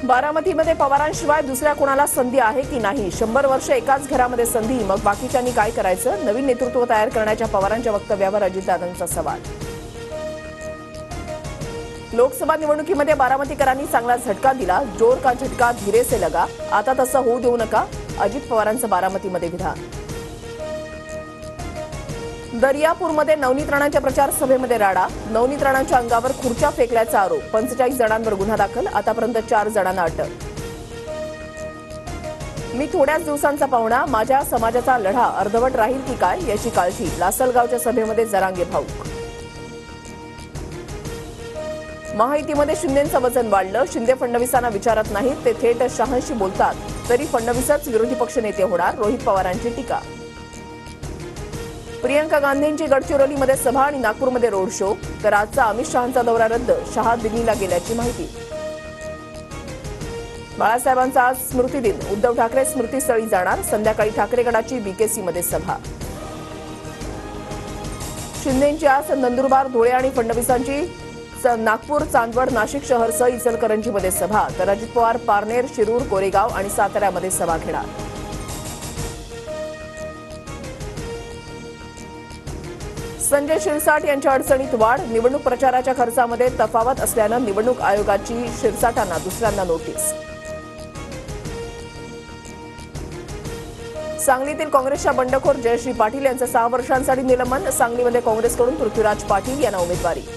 बारामतीमध्ये पवारांशिवाय दुसऱ्या कोणाला संधी आहे की नाही? 100 वर्ष एकाच घरामध्ये संधी, मग बाकीच्यांनी काय करायचं? नवीन नेतृत्व तयार करण्याच्या पवारांच्या वक्तव्यावर अजितदादांचा सवाल. लोकसभा निवडणुकीमध्ये बारामतीकरांनी चांगला झटका दिला. जोर का झटका धीरे से लगा. आता तसं होऊ देऊ नका, अजित पवारांचं बारामतीमध्ये विधान. दर्यापूरमध्ये नवनीत राणांच्या प्रचार सभेमध्ये राडा. नवनीत राणांच्या अंगावर खुर्च्या फेकल्याचा आरोप. 45 जणांवर गुन्हा दाखल. आतापर्यंत 4 जणांना अटक. मी थोड्याच दिवसांचा पाहुणा, माझ्या समाजाचा लढा अर्धवट राहील की काय याची काळजी. लासलगावच्या सभेमध्ये जरांगे भाऊक. महायुतीमध्ये शिंदेंचं वजन वाढलं. शिंदे फडणवीसांना विचारत नाहीत, ते थेट शहांशी बोलतात. तरी फडणवीसच विरोधी पक्षनेते होणार, रोहित पवारांची टीका. प्रियंका गांधींची गडचिरोलीमध्ये सभा आणि नागपूरमध्ये रोड शो. तर आजचा अमित शहांचा दौरा रद्द. शहा दिल्लीला गेल्याची माहिती. बाळासाहेबांचा आज स्मृतिदिन. उद्धव ठाकरे स्मृतीस्थळी जाणार. संध्याकाळी ठाकरे गटाची बीकेसीमध्ये सभा. शिंदेंची आज नंदुरबार, धुळे आणि फडणवीसांची नागपूर, चांदवड, नाशिक शहरसह इचलकरंजीमध्ये सभा. तर अजित पवार पारनेर, शिरूर, कोरेगाव आणि साताऱ्यामध्ये सभा घेणार. संजय शिरसाट यांच्या अडचणीत वाढ. निवडणूक प्रचाराच्या खर्चामध्ये तफावत असल्यानं निवडणूक आयोगाची शिरसाटांना दुसऱ्यांदा नोटीस. सांगलीतील काँग्रेसच्या बंडखोर जयश्री पाटील यांचं 6 वर्षांसाठी निलंबन. सांगलीमध्ये काँग्रेसकडून पृथ्वीराज पाटील यांना उमेदवारी.